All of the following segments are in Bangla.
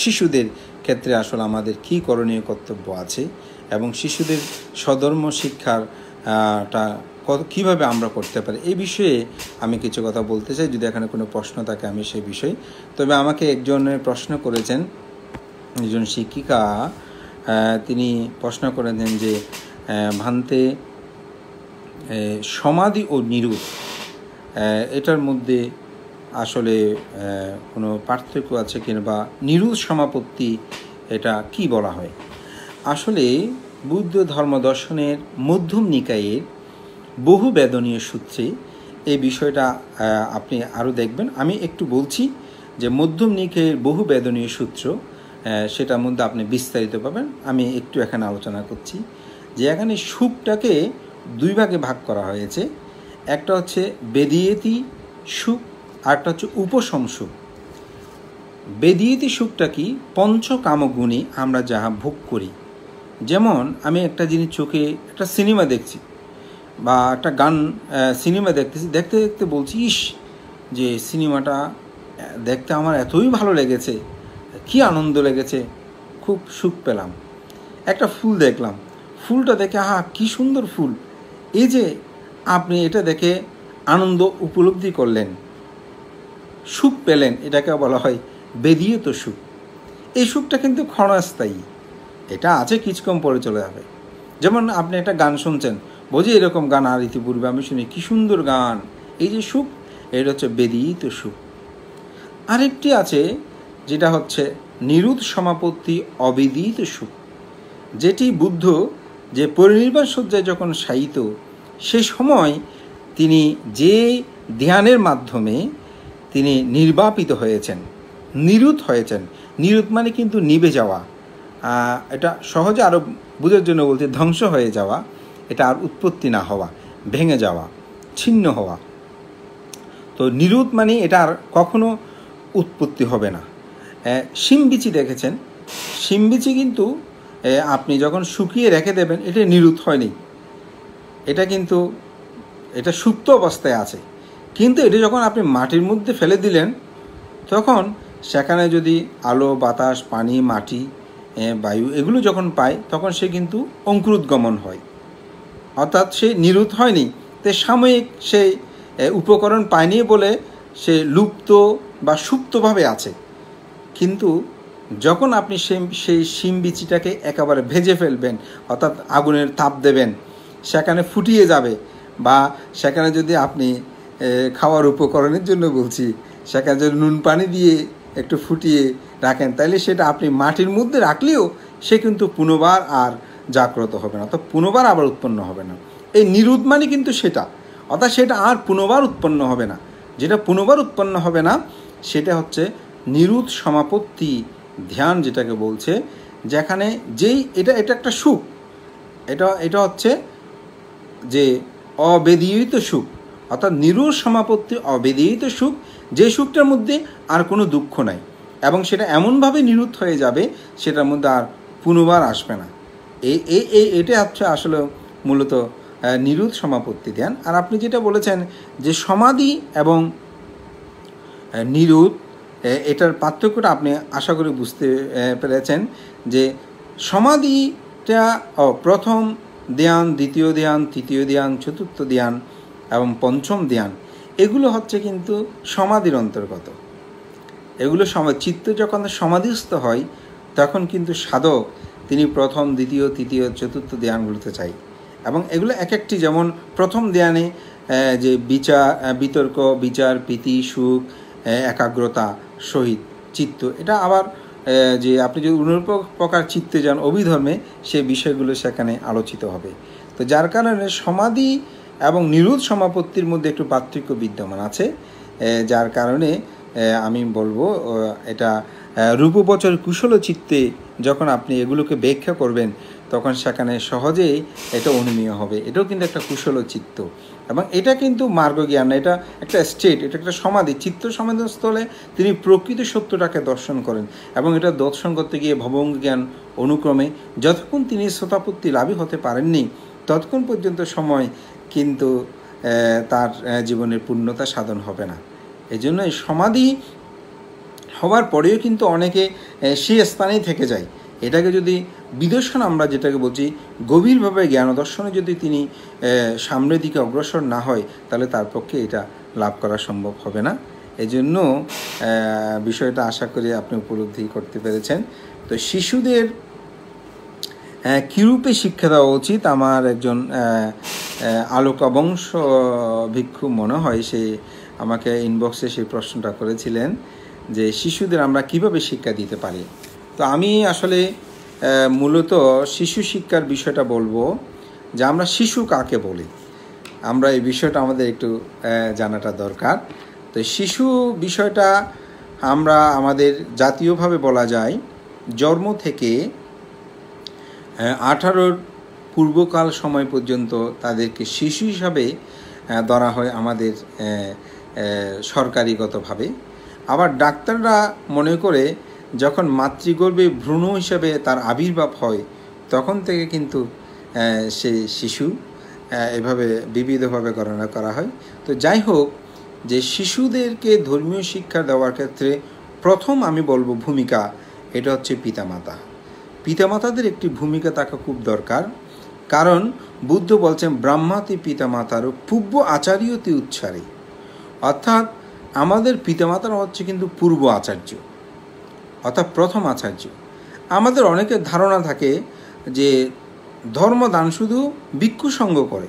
শিশুদের ক্ষেত্রে আসলে আমাদের কী করণীয় কর্তব্য আছে এবং শিশুদের স্বধর্ম শিক্ষাটা কীভাবে আমরা করতে পারি এই বিষয়ে আমি কিছু কথা বলতে চাই। যদি এখানে কোনো প্রশ্ন থাকে আমি সেই বিষয়ে, তবে আমাকে একজনের প্রশ্ন করেছেন, একজন শিক্ষিকা, তিনি প্রশ্ন করেছেন যে ভান্তে সমাধি ও নিরুত এটার মধ্যে আসলে কোনো পার্থক্য আছে কিনা, বা নিরুত সমাপত্তি এটা কি বলা হয়। আসলে বুদ্ধ ধর্ম দর্শনের মধ্যম নিকায়ের বহু বেদনীয় সূত্রে এই বিষয়টা আপনি আরও দেখবেন। আমি একটু বলছি যে মধ্যম নিকায়ের বহু বেদনীয় সূত্র, সেটার মধ্যে আপনি বিস্তারিত পাবেন। আমি একটু এখানে আলোচনা করছি যে এখানে সুখটাকে দুই ভাগে ভাগ করা হয়েছে। একটা হচ্ছে বেদিয়েতি সুখ, আরেকটা হচ্ছে উপশম সুখ। বেদিয়েতি সুখটা কি? পঞ্চকামগুণে আমরা যাহা ভোগ করি। যেমন আমি একটা জিনিস চোখে একটা সিনেমা দেখছি বা একটা গান সিনেমা দেখতেছি, দেখতে দেখতে বলছি ইস যে সিনেমাটা দেখতে আমার এতই ভালো লেগেছে, কি আনন্দ লেগেছে, খুব সুখ পেলাম। একটা ফুল দেখলাম, ফুলটা দেখে আহা কি সুন্দর ফুল, এই যে আপনি এটা দেখে আনন্দ উপলব্ধি করলেন, সুখ পেলেন, এটাকে বলা হয় বেদিয়েত সুখ। এই সুখটা কিন্তু ক্ষণস্থায়ী, এটা আছে কিছুক্ষণ পরে চলে যাবে। যেমন আপনি একটা গান শুনছেন, বোঝে এরকম গান আর ইতিপূর্বে আমি শুনি, কি সুন্দর গান, এই যে সুখ, এটা হচ্ছে বেদিত সুখ। আরেকটি আছে যেটা হচ্ছে নিরুত সমাপত্তি অবেদিত সুখ, যেটি বুদ্ধ যে পরিনির্বাণ শয্যায় যখন শায়িত, সে সময় তিনি যে ধ্যানের মাধ্যমে তিনি নির্বাপিত হয়েছেন, নিরুত হয়েছেন। নিরুত মানে কিন্তু নিভে যাওয়া, এটা সহজে আরও বুঝার জন্য বলতে ধ্বংস হয়ে যাওয়া, এটা আর উৎপত্তি না হওয়া, ভেঙে যাওয়া, ছিন্ন হওয়া। তো নিরুত মানে এটা আর কখনো উৎপত্তি হবে না। শিমবিচি দেখেছেন, শিমবিচি কিন্তু আপনি যখন শুকিয়ে রেখে দেবেন, এটা নিরুত হয়নি, এটা কিন্তু এটা সুপ্ত অবস্থায় আছে। কিন্তু এটা যখন আপনি মাটির মধ্যে ফেলে দিলেন, তখন সেখানে যদি আলো, বাতাস, পানি, মাটি, বায়ু এগুলো যখন পায়, তখন সে কিন্তু অঙ্কুরোদ্গমন হয়, অর্থাৎ সে নিরুত হয়নি। তো সাময়িক সেই উপকরণ পায়নি বলে সে লুপ্ত বা সুপ্তভাবে আছে। কিন্তু যখন আপনি সেই শিম বিচিটাকে একেবারে ভেজে ফেলবেন, অর্থাৎ আগুনের তাপ দেবেন, সেখানে ফুটিয়ে যাবে, বা সেখানে যদি আপনি খাওয়ার উপকরণের জন্য বলছি, সেখানে যদি নুন পানি দিয়ে একটু ফুটিয়ে রাখেন, তাহলে সেটা আপনি মাটির মধ্যে রাখলেও সে কিন্তু পুনর্বার আর জাগ্রত হবে না, তো পুনর্বার আবার উৎপন্ন হবে না। এই নিরুত মানে কিন্তু সেটা, অর্থাৎ সেটা আর পুনর্বার উৎপন্ন হবে না। যেটা পুনর্বার উৎপন্ন হবে না সেটা হচ্ছে নিরুত সমাপত্তি ধ্যান, যেটাকে বলছে, যেখানে যেই এটা একটা সুখ, এটা হচ্ছে যে অবেদিত সুখ, অর্থাৎ নিরুত সমাপত্তি অবেদিত সুখ, যে সুখটার মধ্যে আর কোনো দুঃখ নাই, এবং সেটা এমনভাবে নিরুত হয়ে যাবে সেটার মধ্যে আর পুনর্বার আসবে না। এটা হচ্ছে আসলে মূলত নিরুত সমাপত্তি ধ্যান। আর আপনি যেটা বলেছেন যে সমাধি এবং নিরুত, এটার পার্থক্যটা আপনি আশা করি বুঝতে পেরেছেন। যে সমাধিটা প্রথম ধ্যান, দ্বিতীয় ধ্যান, তৃতীয় ধ্যান, চতুর্থ ধ্যান এবং পঞ্চম ধ্যান, এগুলো হচ্ছে কিন্তু সমাধির অন্তর্গত। এগুলো চিত্ত যখন সমাধিস্থ হয়, তখন কিন্তু সাধক তিনি প্রথম, দ্বিতীয়, তৃতীয়, চতুর্থ ধ্যানগুলোতে চাই। এবং এগুলো এক একটি, যেমন প্রথম ধ্যানে যে বিতর্ক, বিচার, প্রীতি, সুখ, একাগ্রতা সহিত চিত্ত, এটা আবার যে আপনি যদি অন্য প্রকার চিত্তে যান অভিধর্মে, সে বিষয়গুলো সেখানে আলোচিত হবে। তো যার কারণে সমাধি এবং নিরুত সমাপত্তির মধ্যে একটু পার্থক্য বিদ্যমান আছে, যার কারণে আমি বলবো এটা রূপবচর কুশল চিত্তে যখন আপনি এগুলোকে ব্যাখ্যা করবেন, তখন সেখানে সহজেই এটা অনুমেয় হবে। এটাও কিন্তু একটা কুশল চিত্ত, এবং এটা কিন্তু মার্গজ্ঞান না, এটা একটা স্টেট, এটা একটা সমাধি। চিত্ত সমাধিস্থলে তিনি প্রকৃত সত্যটাকে দর্শন করেন, এবং এটা দর্শন করতে গিয়ে ভবঙ্গ জ্ঞান অনুক্রমে যতক্ষণ তিনি শ্রোতাপত্তি লাভই হতে পারেননি, ততক্ষণ পর্যন্ত সময় কিন্তু তার জীবনের পূর্ণতা সাধন হবে না। এই জন্য এই সমাধি হওয়ার পরেও কিন্তু অনেকে সেই স্থানেই থেকে যায়। এটাকে যদি বিদর্শন আমরা যেটাকে বলছি, গভীরভাবে জ্ঞান দর্শনে যদি তিনি সামনের দিকে অগ্রসর না হয়, তাহলে তার পক্ষে এটা লাভ করা সম্ভব হবে না। এজন্য বিষয়টা আশা করি আপনি উপলব্ধি করতে পেরেছেন। তো শিশুদের কীরূপে শিক্ষা দেওয়া উচিত, আমার একজন আলোকা বংশ ভিক্ষু মনে হয় সে আমাকে ইনবক্সে সেই প্রশ্নটা করেছিলেন যে শিশুদের আমরা কিভাবে শিক্ষা দিতে পারি। তো আমি আসলে মূলত শিশু শিক্ষার বিষয়টা বলবো যে আমরা শিশু কাকে বলি, আমরা এই বিষয়টা আমাদের একটু জানাটা দরকার। তো শিশু বিষয়টা আমরা আমাদের জাতীয়ভাবে বলা যায় জন্ম থেকে 18-র পূর্বকাল সময় পর্যন্ত তাদেরকে শিশু হিসাবে ধরা হয় আমাদের সরকারিগতভাবে। আবার ডাক্তাররা মনে করে যখন মাতৃগর্ভে ভ্রূণ হিসাবে তার আবির্ভাব হয় তখন থেকে কিন্তু সে শিশু এভাবে বিবিধভাবে গণনা করা হয়। তো যাই হোক, যে শিশুদেরকে ধর্মীয় শিক্ষা দেওয়ার ক্ষেত্রে প্রথম আমি বলবো ভূমিকা, এটা হচ্ছে পিতামাতা। পিতামাতাদের একটি ভূমিকা থাকা খুব দরকার, কারণ বুদ্ধ বলছেন ব্রাহ্মাতি পিতামাতারও পূর্ব আচার্যতি উচ্চারী, অর্থাৎ আমাদের পিতামাতারা হচ্ছে কিন্তু পূর্ব আচার্য, অর্থাৎ প্রথম আচার্য। আমাদের অনেকের ধারণা থাকে যে ধর্মদান শুধু ভিক্ষু সঙ্গ করে,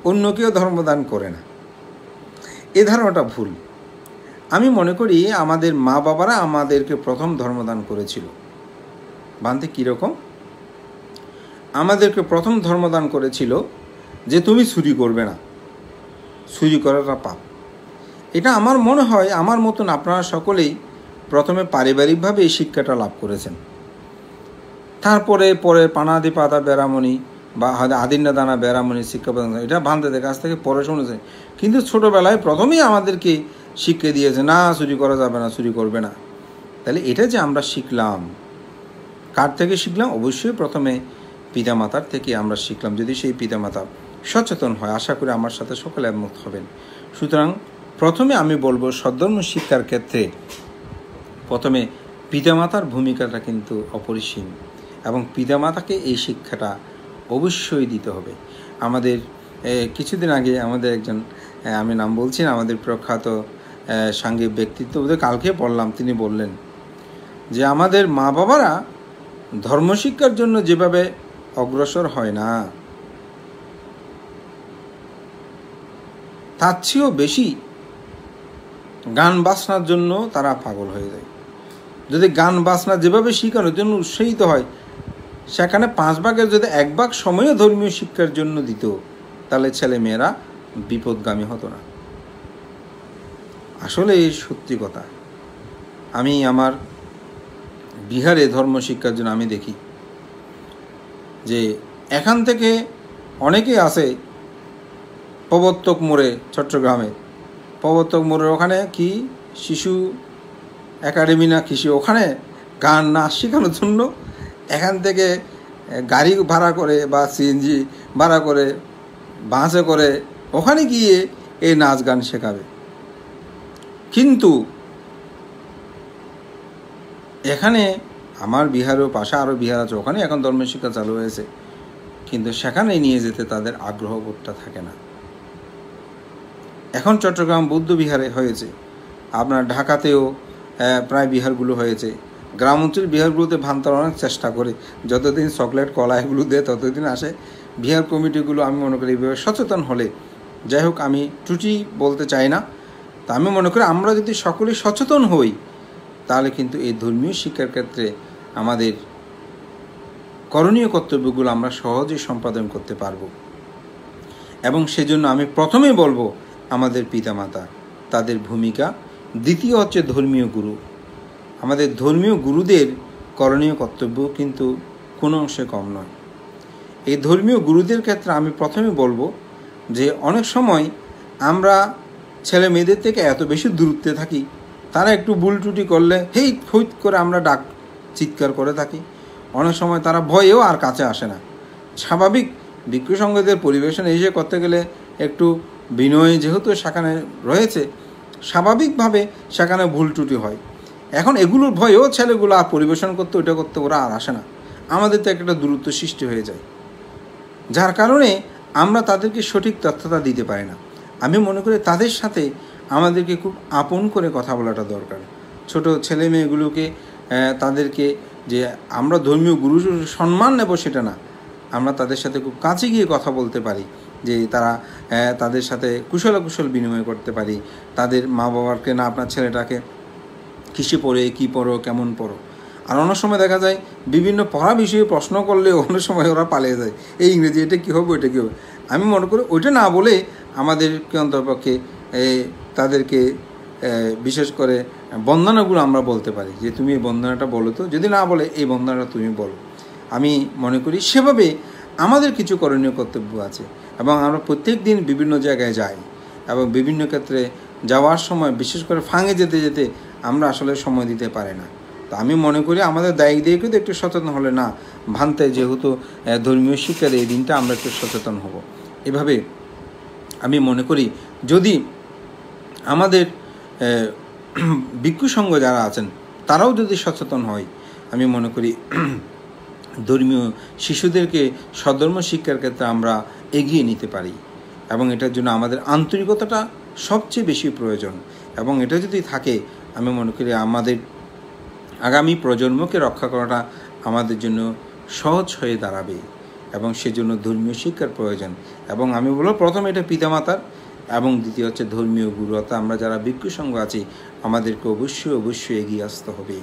অন্য কেউ ধর্মদান করে না। এ ধারণাটা ভুল। আমি মনে করি আমাদের মা বাবারা আমাদেরকে প্রথম ধর্মদান করেছিল। বান্ধে কীরকম? আমাদেরকে প্রথম ধর্মদান করেছিল যে তুমি চুরি করবে না, চুরি করাটা পাপ। এটা আমার মনে হয় আমার মতন আপনারা সকলেই প্রথমে পারিবারিকভাবে এই শিক্ষাটা লাভ করেছেন। তারপরে পরে পানাদি পাতা বেড়ামণি বা আদিন্না দানা বেড়ামণি শিক্ষা প্রদান, এটা বান্ধবদের কাছ থেকে পরে শুনেছে। কিন্তু ছোটোবেলায় প্রথমেই আমাদেরকে শিক্ষা দিয়েছে না চুরি করা যাবে না, চুরি করবে না। তাহলে এটা যে আমরা শিখলাম, কার থেকে শিখলাম? অবশ্যই প্রথমে পিতামাতার থেকে আমরা শিখলাম, যদি সেই পিতামাতা সচেতন হয়। আশা করি আমার সাথে সকলে একমত হবেন। সুতরাং প্রথমে আমি বলবো সদ্ধর্ম শিক্ষার ক্ষেত্রে প্রথমে পিতামাতার ভূমিকাটা কিন্তু অপরিসীম, এবং পিতামাতাকে এই শিক্ষাটা অবশ্যই দিতে হবে। আমাদের কিছুদিন আগে আমাদের একজন, আমি নাম বলছি না, আমাদের প্রখ্যাত সাংঘিক ব্যক্তিত্ব, ওদের কালকে পড়লাম, তিনি বললেন যে আমাদের মা বাবারা ধর্মশিক্ষার জন্য যেভাবে অগ্রসর হয় না, তার চেয়েও বেশি গান বাজনার জন্য তারা পাগল হয়ে যায়। যদি গান বাজনা যেভাবে শেখানোর জন্য উৎসাহিত হয়, সেখানে 5 ভাগের যদি 1 ভাগ সময়ও ধর্মীয় শিক্ষার জন্য দিত, তাহলে ছেলে মেয়েরা বিপদগামী হতো না। আসলে এই সত্যি কথা। আমি আমার বিহারে ধর্ম শিক্ষার জন্য আমি দেখি যে এখান থেকে অনেকেই আসে প্রবর্তক মোড়ে, চট্টগ্রামে প্রবর্তক মোড়ের ওখানে কি শিশু একাডেমি না কৃষি, ওখানে গান নাচ শেখানোর জন্য এখান থেকে গাড়ি ভাড়া করে বা সিএনজি ভাড়া করে বাসে করে ওখানে গিয়ে এই নাচ গান শেখাবে। কিন্তু এখানে আমার বিহারেও পাশে আরও বিহার আছে, ওখানে এখন ধর্মের শিক্ষা চালু হয়েছে, কিন্তু সেখানে নিয়ে যেতে তাদের আগ্রহবোধটা থাকে না। এখন চট্টগ্রাম বুদ্ধ বিহারে হয়েছে, আপনার ঢাকাতেও প্রায় বিহারগুলো হয়েছে। গ্রাম অঞ্চল বিহারগুলোতে ভান্তার অনেক চেষ্টা করে, যতদিন চকলেট কলা এগুলো দেয় ততদিন আসে। বিহার কমিটিগুলো আমি মনে করি এইভাবে সচেতন হলে, যাই হোক আমি ত্রুটি বলতে চাই না, তা আমি মনে করি আমরা যদি সকলে সচেতন হই, তাহলে কিন্তু এই ধর্মীয় শিক্ষার ক্ষেত্রে আমাদের করণীয় কর্তব্যগুলো আমরা সহজেই সম্পাদন করতে পারব। এবং সেজন্য আমি প্রথমেই বলবো আমাদের পিতামাতা, তাদের ভূমিকা। দ্বিতীয় হচ্ছে ধর্মীয় গুরু। আমাদের ধর্মীয় গুরুদের করণীয় কর্তব্য কিন্তু কোনো অংশে কম নয়। এই ধর্মীয় গুরুদের ক্ষেত্রে আমি প্রথমে বলবো যে অনেক সময় আমরা ছেলে মেয়েদের থেকে এত বেশি দূরত্বে থাকি, তারা একটু ভুল ত্রুটি করলে হেই হৈত করে আমরা ডাক চিৎকার করে থাকি। অনেক সময় তারা ভয়েও আর কাছে আসে না। স্বাভাবিক ভিক্ষু সংঘদের পরিবেশনে এসে করতে গেলে একটু বিনয় যেহেতু সেখানে রয়েছে, স্বাভাবিকভাবে সেখানে ভুল ত্রুটি হয়। এখন এগুলোর ভয়েও ছেলেগুলো আর পরিবেশন করতে ওইটা করতে ওরা আর আসে না। আমাদের তো একটা দূরত্ব সৃষ্টি হয়ে যায়, যার কারণে আমরা তাদেরকে সঠিক তথ্যটা দিতে পারি না। আমি মনে করি তাদের সাথে আমাদেরকে খুব আপন করে কথা বলাটা দরকার। ছোট ছেলে মেয়েগুলোকে তাদেরকে যে আমরা ধর্মীয় গুরু সম্মান নেব সেটা না, আমরা তাদের সাথে খুব কাছে গিয়ে কথা বলতে পারি, যে তারা তাদের সাথে কুশল বিনিময় করতে পারি। তাদের মা বাবাকে না আপনার ছেলেটাকে কিসে পড়ে, কী পড়ো, কেমন পড়ো। আর অনেক সময় দেখা যায় বিভিন্ন পড়া বিষয়ে প্রশ্ন করলে অনেক সময় ওরা পালিয়ে যায়, এই ইংরেজি এটা কী হবে, ওইটা কী হবে। আমি মনে করি ওইটা না বলে আমাদেরকে অন্তপক্ষে তাদেরকে বিশেষ করে বন্দনাগুলো আমরা বলতে পারি, যে তুমি এই বন্দনাটা বলো তো, যদি না বলে এই বন্দনাটা তুমি বলো। আমি মনে করি সেভাবে আমাদের কিছু করণীয় কর্তব্য আছে। এবং আমরা প্রত্যেক দিন বিভিন্ন জায়গায় যাই, এবং বিভিন্ন ক্ষেত্রে যাওয়ার সময় বিশেষ করে ফাঁঙে যেতে যেতে আমরা আসলে সময় দিতে পারি না। তো আমি মনে করি আমাদের দায়িত্বকেও একটু সচেতন হলে না ভান্তে, যেহেতু ধর্মীয় শিক্ষার এই দিনটা আমরা একটু সচেতন হব। এভাবে আমি মনে করি যদি আমাদের ভিক্ষু সংঘ যারা আছেন তারাও যদি সচেতন হয়, আমি মনে করি ধর্মীয় শিশুদেরকে সধর্ম শিক্ষার ক্ষেত্রে আমরা এগিয়ে নিতে পারি। এবং এটার জন্য আমাদের আন্তরিকতাটা সবচেয়ে বেশি প্রয়োজন। এবং এটা যদি থাকে, আমি মনে করি আমাদের আগামী প্রজন্মকে রক্ষা করাটা আমাদের জন্য সহজ হয়ে দাঁড়াবে। এবং সেজন্য ধর্মীয় শিক্ষার প্রয়োজন। এবং আমি বলবো প্রথমে এটা পিতামাতার, এবং দ্বিতীয় হচ্ছে ধর্মীয় গুরু, অর্থাৎ আমরা যারা ভিক্ষু সংঘ আছি আমাদেরকে অবশ্যই এগিয়ে আসতে হবে।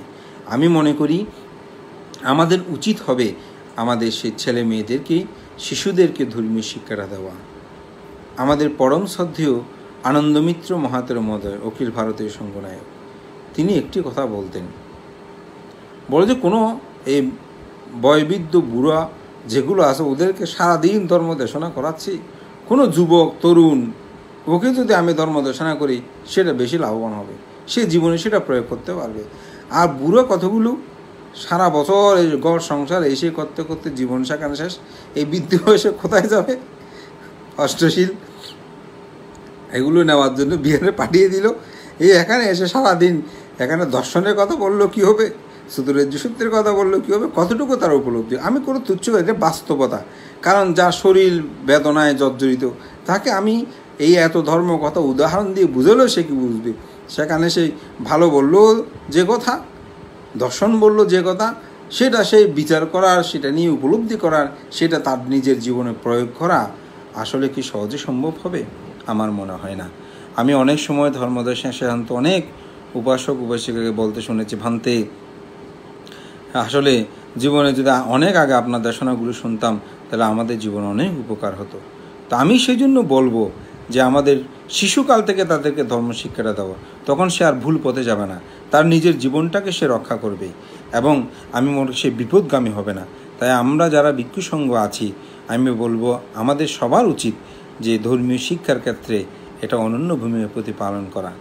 আমি মনে করি আমাদের উচিত হবে আমাদের সেই ছেলে মেয়েদেরকে, শিশুদেরকে ধর্মীয় শিক্ষাটা দেওয়া। আমাদের পরম শ্রদ্ধেয় আনন্দমিত্র মহাতের মহোদয়, অখিল ভারতীয় সংঘনায়ক, তিনি একটি কথা বলতেন, বলে যে কোনো এই বয়বৃদ্ধ বুড়া যেগুলো আছে ওদেরকে সারাদিন ধর্ম দেশনা করাচ্ছি, কোনো যুবক তরুণ ওকে যদি আমি ধর্ম দেশনা করি সেটা বেশি লাভবান হবে, সে জীবনে সেটা প্রয়োগ করতে পারবে। আর বুড়ো কতগুলো সারা বছর এই ঘর সংসার এসে করতে করতে জীবন সেখানে শেষ, এই বৃদ্ধ বয়সে কোথায় যাবে? অষ্টশীল এগুলো নেওয়ার জন্য বিহারে পাঠিয়ে দিল, এই এখানে এসে সারাদিন এখানে দর্শনের কথা বললো কী হবে, সুতরাজ্য সূত্রের কথা বললো কী হবে, কতটুকু তার উপলব্ধি। আমি কোনো তুচ্ছ, এটা বাস্তবতা। কারণ যার শরীর বেদনায় জর্জরিত তাকে আমি এই এত ধর্ম কথা উদাহরণ দিয়ে বুঝালেও সে কি বুঝবে? সেখানে সেই ভালো বললো যে কথা, দর্শন বলল যে কথা, সেটা সেই বিচার করার, সেটা নিয়ে উপলব্ধি করার, সেটা তার নিজের জীবনে প্রয়োগ করা আসলে কি সহজে সম্ভব হবে? আমার মনে হয় না। আমি অনেক সময় ধর্মদর্শন সিদ্ধান্ত অনেক উপাসক উপাসিকাকে বলতে শুনেছি, ভান্তে আসলে জীবনে যদি অনেক আগে আপনার দর্শনাগুলো শুনতাম তাহলে আমাদের জীবনে অনেক উপকার হতো। তো আমি সেই জন্য বলবো যে আমাদের শিশুকাল থেকে তাদেরকে ধর্ম শিক্ষাটা দেওয়া, তখন সে আর ভুল পথে যাবে না, তার নিজের জীবনটাকে সে রক্ষা করবে এবং আমি মনে করি সে বিপদগামী হবে না। তাই আমরা যারা ভিক্ষু সংঘ আছি আমি বলবো আমাদের সবার উচিত যে ধর্মীয় শিক্ষার ক্ষেত্রে এটা অনন্য ভূমিকা প্রতিপালন করা।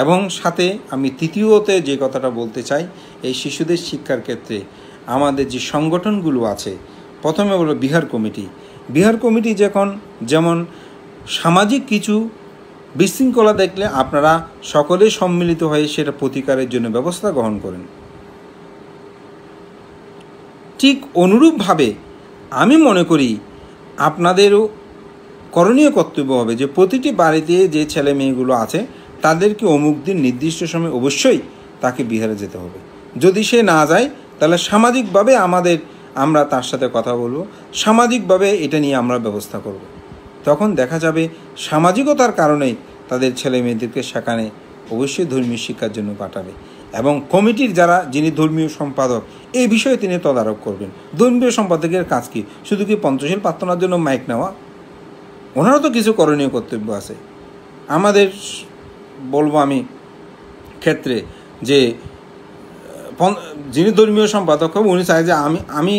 এবং সাথে আমি তৃতীয়তে যে কথাটা বলতে চাই, এই শিশুদের শিক্ষার ক্ষেত্রে আমাদের যে সংগঠনগুলো আছে, প্রথমে বলবো বিহার কমিটি যেমন সামাজিক কিছু বিশৃঙ্খলা দেখলে আপনারা সকলে সম্মিলিত হয়ে সেটা প্রতিকারের জন্য ব্যবস্থা গ্রহণ করেন। ঠিক অনুরূপভাবে আমি মনে করি আপনাদেরও করণীয় কর্তব্য হবে যে প্রতিটি বাড়িতে যে ছেলে মেয়েগুলো আছে তাদেরকে অমুক দিন নির্দিষ্ট সময় অবশ্যই তাকে বিহারে যেতে হবে। যদি সে না যায় তাহলে সামাজিকভাবে আমরা তার সাথে কথা বলবো, সামাজিকভাবে এটা নিয়ে আমরা ব্যবস্থা করব। তখন দেখা যাবে সামাজিকতার কারণেই তাদের ছেলে মেয়েদেরকে সেখানে অবশ্যই ধর্মীয় শিক্ষার জন্য পাঠাবে। এবং কমিটির যিনি ধর্মীয় সম্পাদক এই বিষয়ে তিনি তদারক করবেন। ধর্মীয় সম্পাদকের কাজ কি? শুধু কি পঞ্চশীল প্রার্থনার জন্য মাইক নেওয়া? ওনারও তো কিছু করণীয় কর্তব্য আছে। আমাদের বলবো আমি ক্ষেত্রে যে যিনি ধর্মীয় সম্পাদক হবে উনি চায় যে আমি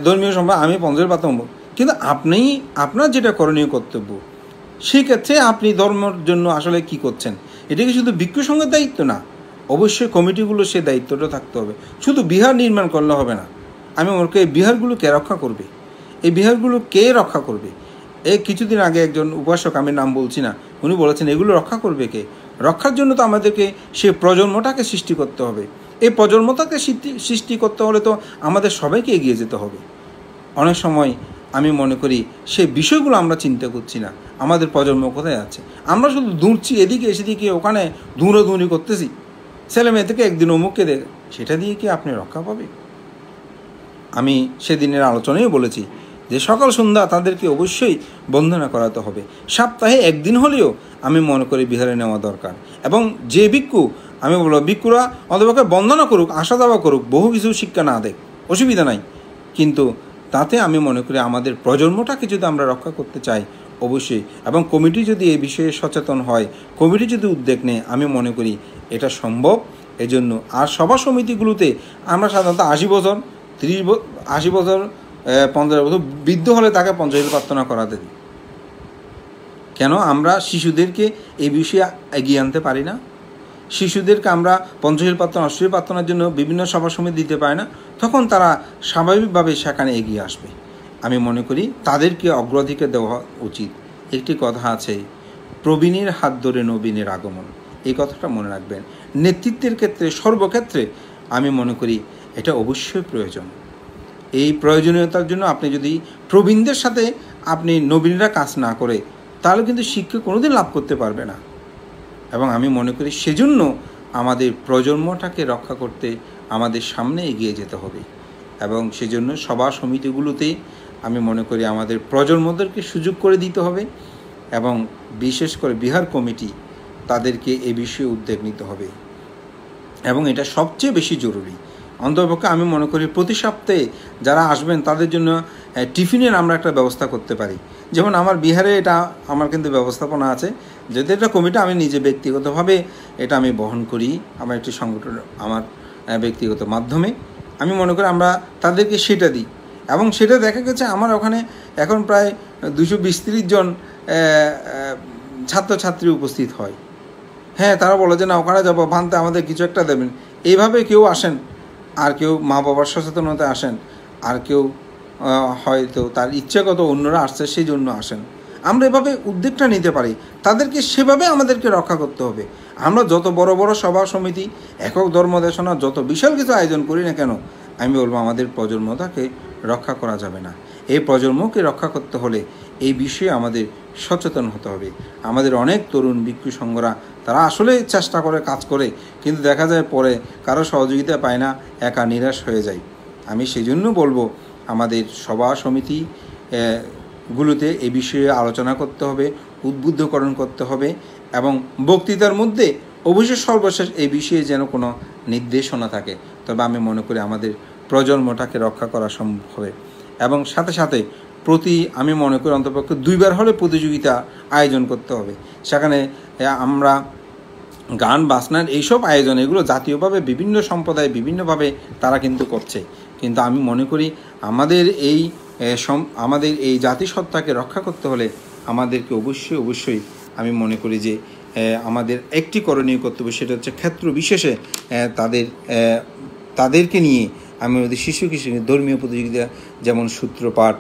ধর্মীয় সম্পাদক, আমি পঞ্চশীল প্রার্থনা, কিন্তু আপনার যেটা করণীয় কর্তব্য সেই ক্ষেত্রে আপনি ধর্মের জন্য আসলে কি করছেন, এটা কি শুধু ভিক্ষু সংঘের দায়িত্ব না, অবশ্যই কমিটিগুলো সে দায়িত্বটা থাকতে হবে। শুধু বিহার নির্মাণ করলে হবে না। আমি মনে করি এই বিহারগুলো কে রক্ষা করবে? এই বিহারগুলো কে রক্ষা করবে? এই কিছুদিন আগে একজন উপাসক, আমি নাম বলছি না, উনি বলেছেন এগুলো রক্ষা করবে কে? রক্ষার জন্য তো আমাদেরকে সেই প্রজন্মটাকে সৃষ্টি করতে হবে। এই প্রজন্মটাকে সৃষ্টি করতে হলে তো আমাদের সবাইকে এগিয়ে যেতে হবে। অনেক সময় আমি মনে করি সেই বিষয়গুলো আমরা চিন্তা করছি না, আমাদের প্রজন্ম কোথায় আছে। আমরা শুধু দৌড়ছি এদিকে সেদিকে, ওখানে দৌড়াদৌড়ি করতেছি, ছেলে মেয়ে থেকে একদিন অমুককে দেখ, সেটা দিয়ে কি আপনি রক্ষা পাবে? আমি সেদিনের আলোচনায় বলেছি যে সকাল সন্ধ্যা তাদেরকে অবশ্যই বন্দনা করাতে হবে। সপ্তাহে একদিন হলেও আমি মনে করি বিহারে নেওয়া দরকার। এবং যে ভিক্ষু, আমি বলবো ভিক্ষুরা অন্তপক্ষে বন্দনা করুক, আসা যাওয়া করুক, বহু কিছু শিক্ষা না দেখ, অসুবিধা নাই, কিন্তু তাতে আমি মনে করি আমাদের প্রজন্মটাকে যদি আমরা রক্ষা করতে চাই অবশ্যই, এবং কমিটি যদি এই বিষয়ে সচেতন হয়, কমিটি যদি উদ্যোগ নেয়, আমি মনে করি এটা সম্ভব। এজন্য আর সভা সমিতিগুলোতে আমরা সাধারণত 80 বছর 80 বছর 50 বছর বৃদ্ধ হলে তাকে পঞ্চায়েত প্রার্থনা করাতে দিই। কেন আমরা শিশুদেরকে এই বিষয়ে এগিয়ে আনতে পারি না? শিশুদেরকে আমরা পঞ্চায়েত প্রার্থনা, অষ্টমী প্রার্থনার জন্য বিভিন্ন সভা সমিতি দিতে পারি না, তখন তারা স্বাভাবিকভাবে সেখানে এগিয়ে আসবে। আমি মনে করি তাদেরকে অগ্রাধিকার দেওয়া উচিত। একটি কথা আছে, প্রবীণের হাত ধরে নবীনের আগমন, এই কথাটা মনে রাখবেন। নেতৃত্বের ক্ষেত্রে, সর্বক্ষেত্রে আমি মনে করি এটা অবশ্যই প্রয়োজন। এই প্রয়োজনীয়তার জন্য আপনি যদি প্রবীণদের সাথে আপনি নবীনরা কাজ না করে, তাহলে কিন্তু শিক্ষা কোনোদিন লাভ করতে পারবে না। এবং আমি মনে করি সেজন্য আমাদের প্রজন্মটাকে রক্ষা করতে আমাদের সামনে এগিয়ে যেতে হবে। এবং সেজন্য সভা সমিতিগুলোতে আমি মনে করি আমাদের প্রজন্মদেরকে সুযোগ করে দিতে হবে, এবং বিশেষ করে বিহার কমিটি তাদেরকে এ বিষয়ে উদ্যোগ নিতে হবে। এবং এটা সবচেয়ে বেশি জরুরি। অন্ততপক্ষে আমি মনে করি প্রতি সপ্তাহে যারা আসবেন তাদের জন্য টিফিনের আমরা একটা ব্যবস্থা করতে পারি। যেমন আমার বিহারে এটা আমার কিন্তু ব্যবস্থাপনা আছে, যদি এটা কমিটি আমি নিজে ব্যক্তিগতভাবে এটা আমি বহন করি, আমার একটি সংগঠন আমার ব্যক্তিগত মাধ্যমে, আমি মনে করি আমরা তাদেরকে সেটা দিই। এবং সেটা দেখা গেছে আমার ওখানে এখন প্রায় 220-30 জন ছাত্রছাত্রী উপস্থিত হয়। হ্যাঁ, তারা বলে যে না ওখানে যাবো, ভানতে আমাদের কিছু একটা দেবেন। এইভাবে কেউ আসেন, আর কেউ মা বাবার সচেতনতায় আসেন, আর কেউ হয়তো তার ইচ্ছাগত অন্যরা আসছে সেই জন্য আসেন। আমরা এভাবে উদ্যোগটা নিতে পারি, তাদেরকে সেভাবে আমাদেরকে রক্ষা করতে হবে। আমরা যত বড় বড় সভা সমিতি, একক ধর্মদেশনা, যত বিশাল কিছু আয়োজন করি না কেন, আমি বলবো আমাদের প্রজন্মটাকে রক্ষা করা যাবে না। এই প্রজন্মকে রক্ষা করতে হলে এই বিষয়ে আমাদের সচেতন হতে হবে। আমাদের অনেক তরুণ ভিক্ষু সংঘরা তারা আসলে চেষ্টা করে, কাজ করে, কিন্তু দেখা যায় পরে কারো সহযোগিতা পায় না, একা নিরাশ হয়ে যায়। আমি সেই জন্য বলবো আমাদের সভা সমিতি গুলোতে এই বিষয়ে আলোচনা করতে হবে, উদ্বুদ্ধকরণ করতে হবে, এবং বক্তৃতার মধ্যে অবশ্যই সর্বশেষ এই বিষয়ে যেন কোনো নির্দেশনা থাকে, তবে আমি মনে করি আমাদের প্রজন্মটাকে রক্ষা করা সম্ভব হবে। এবং সাথে সাথে আমি মনে করি অন্ততপক্ষে 2 বার হলে প্রতিযোগিতা আয়োজন করতে হবে। সেখানে আমরা গান বাজনার এইসব আয়োজন, এগুলো জাতীয়ভাবে বিভিন্ন সম্প্রদায় বিভিন্নভাবে তারা কিন্তু করছে, কিন্তু আমি মনে করি আমাদের এই জাতিসত্তাকে রক্ষা করতে হলে আমাদেরকে অবশ্যই আমি মনে করি যে আমাদের একটি করণীয় কর্তব্য, সেটা হচ্ছে ক্ষেত্র বিশেষে তাদেরকে নিয়ে আমি শিশু ধর্মীয় প্রতিযোগিতা, যেমন সূত্রপাঠ,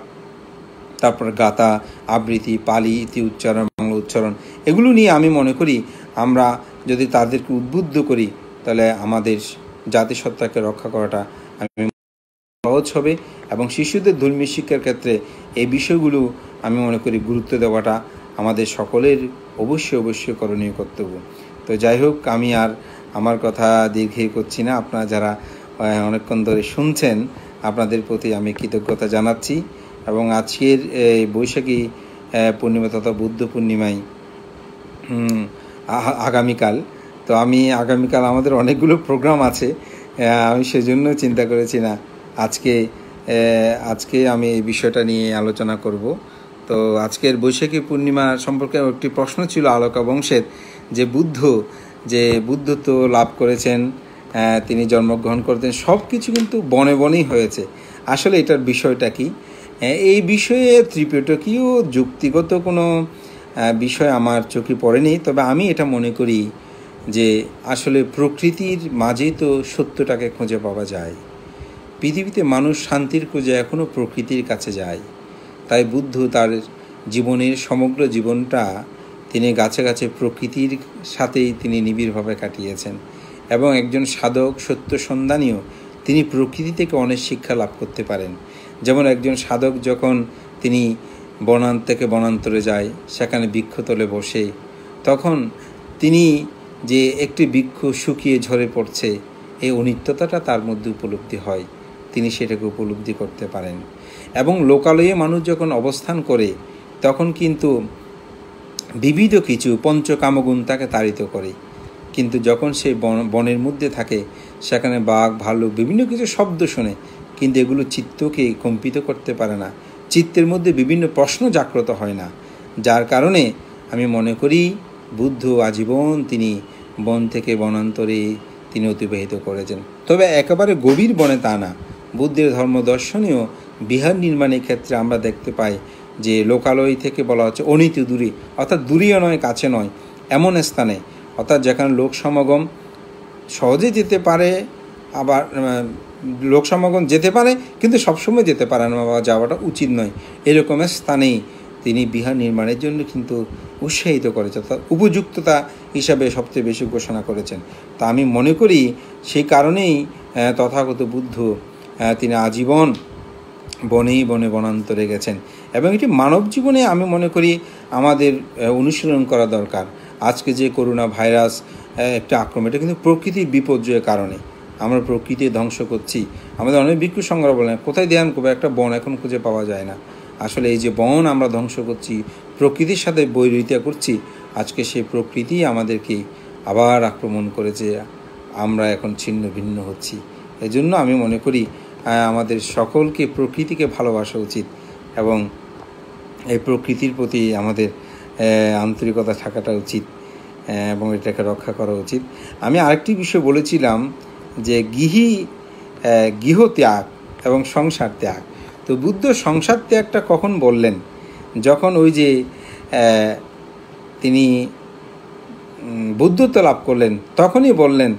তারপর গাথা, আবৃত্তি, পালি, ইতি উচ্চারণ, বাংলা উচ্চারণ, এগুলো নিয়ে আমি মনে করি আমরা যদি তাদেরকে উদ্বুদ্ধ করি, তাহলে আমাদের জাতিসত্তাকে রক্ষা করাটা সহজ হবে। এবং শিশুদের ধর্মীয় শিক্ষার ক্ষেত্রে এই বিষয়গুলো আমি মনে করি গুরুত্ব দেওয়াটা আমাদের সকলের অবশ্যই করণীয় কর্তব্য। তো যাই হোক, আমি আর আমার কথা দীর্ঘায়িত করছি না। আপনারা যারা অনেকক্ষণ ধরে শুনছেন, আপনাদের প্রতি আমি কৃতজ্ঞতা জানাচ্ছি। এবং আজকের এই বৈশাখী পূর্ণিমা তথা বুদ্ধ পূর্ণিমায় আগামীকাল, তো আমি আগামীকাল আমাদের অনেকগুলো প্রোগ্রাম আছে, আমি সেজন্য চিন্তা করেছি না আজকে আমি এই বিষয়টা নিয়ে আলোচনা করব। তো আজকের বৈশাখী পূর্ণিমা সম্পর্কে একটি প্রশ্ন ছিল আলোকা বংশের, যে বুদ্ধত্ব লাভ করেছেন, তিনি জন্মগ্রহণ করতেন, সব কিছু কিন্তু বনে বনেই হয়েছে। আসলে এটার বিষয়টা কি? এই বিষয়ে ত্রিপিটকীয় যুক্তিগত কোনো বিষয় আমার চোখে পড়েনি, তবে আমি এটা মনে করি যে আসলে প্রকৃতির মাঝেই তো সত্যটাকে খুঁজে পাওয়া যায়। পৃথিবীতে মানুষ শান্তির খোঁজে এখনও প্রকৃতির কাছে যায়। তাই বুদ্ধ তার জীবনের সমগ্র জীবনটা তিনি গাছে গাছে প্রকৃতির সাথেই তিনি নিবিড়ভাবে কাটিয়েছেন, এবং একজন সাধক সত্য সন্ধানীও তিনি প্রকৃতি থেকে অনেক শিক্ষা লাভ করতে পারেন। যেমন একজন সাধক যখন তিনি থেকে বনান্তরে যায়, সেখানে বৃক্ষতলে বসে, তখন তিনি যে একটি বৃক্ষ শুকিয়ে ঝরে পড়ছে, এই অনিত্যতাটা তার মধ্যে উপলব্ধি হয়, তিনি সেটাকে উপলব্ধি করতে পারেন। এবং লোকালয়ে মানুষ যখন অবস্থান করে, তখন কিন্তু বিবিধ কিছু পঞ্চকামগুণ তাকে তাড়িত করে, কিন্তু যখন সে বনের মধ্যে থাকে, সেখানে বাঘ ভাল্লুক বিভিন্ন কিছু শব্দ শোনে, কিন্তু এগুলো চিত্তকে কম্পিত করতে পারে না, চিত্তের মধ্যে বিভিন্ন প্রশ্ন জাগ্রত হয় না। যার কারণে আমি মনে করি বুদ্ধ আজীবন তিনি বন থেকে বনান্তরে তিনি অতিবাহিত করেছেন। তবে একেবারে গভীর বনে তা না। বুদ্ধের ধর্ম দর্শনীয় বিহার নির্মাণের ক্ষেত্রে আমরা দেখতে পাই যে লোকালয় থেকে বলা হচ্ছে অনীত দূরে, অর্থাৎ দূরেও নয় কাছে নয়, এমন স্থানে, অর্থাৎ যেখানে লোক সমাগম সহজে যেতে পারে, আবার লোক সমাগম যেতে পারে কিন্তু সবসময় যেতে পারে না বা যাওয়াটা উচিত নয়, এরকমের স্থানেই তিনি বিহার নির্মাণের জন্য কিন্তু উৎসাহিত করেছেন, অর্থাৎ উপযুক্ততা হিসাবে সবচেয়ে বেশি ঘোষণা করেছেন। তা আমি মনে করি সেই কারণেই তথাগত বুদ্ধ তিনি আজীবন বনেই বনে বনান্তরে গেছেন, এবং এটি মানব জীবনে আমি মনে করি আমাদের অনুশীলন করা দরকার। আজকে যে করোনা ভাইরাস একটা আক্রমণ, এটা কিন্তু প্রকৃতির বিপর্যয়ের কারণে আমরা প্রকৃতি ধ্বংস করছি। আমাদের অনেক ভিক্ষু সংগ্রহ বলেন কোথায় ধ্যান করবো, একটা বন এখন খুঁজে পাওয়া যায় না। আসলে এই যে বন আমরা ধ্বংস করছি, প্রকৃতির সাথে বৈরিতা করছি, আজকে সেই প্রকৃতি আমাদেরকে আবার আক্রমণ করেছে, আমরা এখন ছিন্ন ভিন্ন হচ্ছি। এজন্য আমি মনে করি আমাদের সকলকে প্রকৃতিকে ভালোবাসা উচিত, এবং এই প্রকৃতির প্রতি আমাদের আন্তরিকতা থাকাটা উচিত, এবং এটাকে রক্ষা করা উচিত। আমি আরেকটি বিষয় বলেছিলাম যে গৃহ ত্যাগ এবং সংসার ত্যাগ। তো বুদ্ধ সংসার ত্যাগটা কখন বললেন? যখন ওই যে তিনি বুদ্ধত্ব লাভ করলেন, তখনই বললেন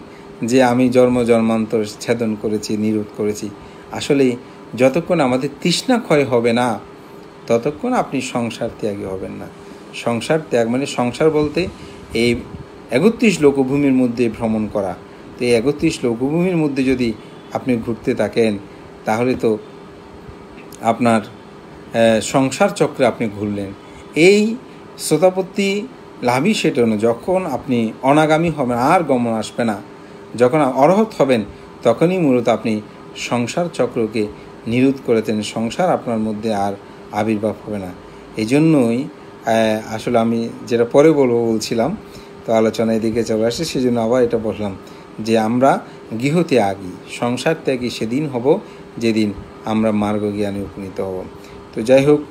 যে আমি জন্মান্তর ছেদন করেছি, নিরোধ করেছি। আসলে যতক্ষণ আমাদের তৃষ্ণা ক্ষয় হবে না, ততক্ষণ আপনি সংসার ত্যাগী হবেন না। সংসার ত্যাগ মানে সংসার বলতে এই ৩১ লোকভূমির মধ্যে ভ্রমণ করা। তো এই ৩১ লোকভূমির মধ্যে যদি আপনি ঘুরতে থাকেন, তাহলে তো আপনার সংসার চক্রে আপনি ঘুরলেন। এই শ্রোতাপত্তি লাভই সেটা না, যখন আপনি অনাগামী হবেন, আর গমন আসবে না, যখন অরহত হবেন, তখনই মূলত আপনি সংসার চক্রকে নিরোধ করেছেন, সংসার আপনার মধ্যে আর আবির্ভাব হবে না। এই জন্যই আসলে আমি যেটা পরে বলছিলাম, তো আলোচনা এদিকে চলে আসে, সেই জন্য আবার এটা বললাম যে আমরা গৃহ ত্যাগী, সংসার ত্যাগী সেদিন হব যেদিন আমরা মার্গ জ্ঞানে উপনীত হব। তো যাই হোক,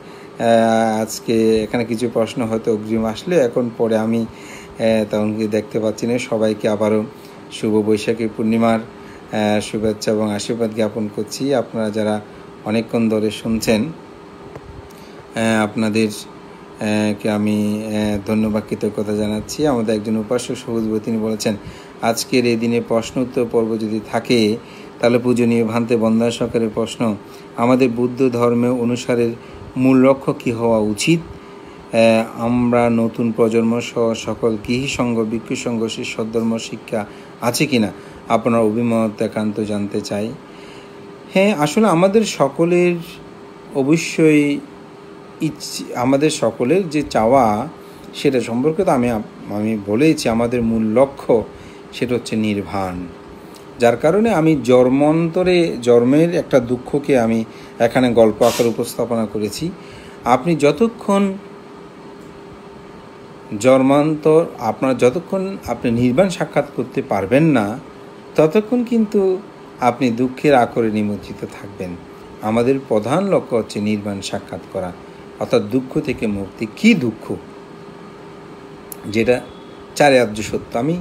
আজকে এখানে কিছু প্রশ্ন হয়তো অগ্রিম আসলে, এখন পরে আমি তখন দেখতে পাচ্ছি না। সবাইকে আবারও শুভ বৈশাখী পূর্ণিমার শুভেচ্ছা এবং আশীর্বাদ জ্ঞাপন করছি। আপনারা যারা অনেকক্ষণ ধরে শুনছেন, আপনাদেরকে আমি ধন্যবাদ, কৃতজ্ঞতা জানাচ্ছি। আমাদের একজন উপাসক সবুজ বই তিনি বলেছেন, আজকের এই দিনে প্রশ্ন উত্তর পর্ব যদি থাকে, তাহলে পূজনীয় ভান্তে বন্দনা সহকারে প্রশ্ন, আমাদের বুদ্ধ ধর্মে অনুসারের মূল লক্ষ্য কী হওয়া উচিত? আমরা নতুন প্রজন্ম সহ সকল গৃহী সঙ্গ, ভিক্ষু সঙ্গ, শিষ্যধর্ম শিক্ষা আছে কিনা? আপনার অভিমত একান্ত জানতে চাই। হ্যাঁ, আসলে আমাদের সকলের অবশ্যই আমাদের সকলের যে চাওয়া, সেটা সম্পর্কে তো আমি বলেইছি, আমাদের মূল লক্ষ্য সেটা হচ্ছে নির্বাণ। যার কারণে আমি জন্মের একটা দুঃখকে আমি এখানে গল্প আকারে উপস্থাপনা করেছি। আপনি যতক্ষণ যতক্ষণ আপনি নির্বাণ সাক্ষাৎ করতে পারবেন না, ততক্ষণ কিন্তু আপনি দুঃখের আকরে নিমজ্জিত থাকবেন। আমাদের প্রধান লক্ষ্য হচ্ছে নির্বাণ সাক্ষাৎ করা, অর্থাৎ দুঃখ থেকে মুক্তি। কি দুঃখ? যেটা চারে আর্য সত্য। আমি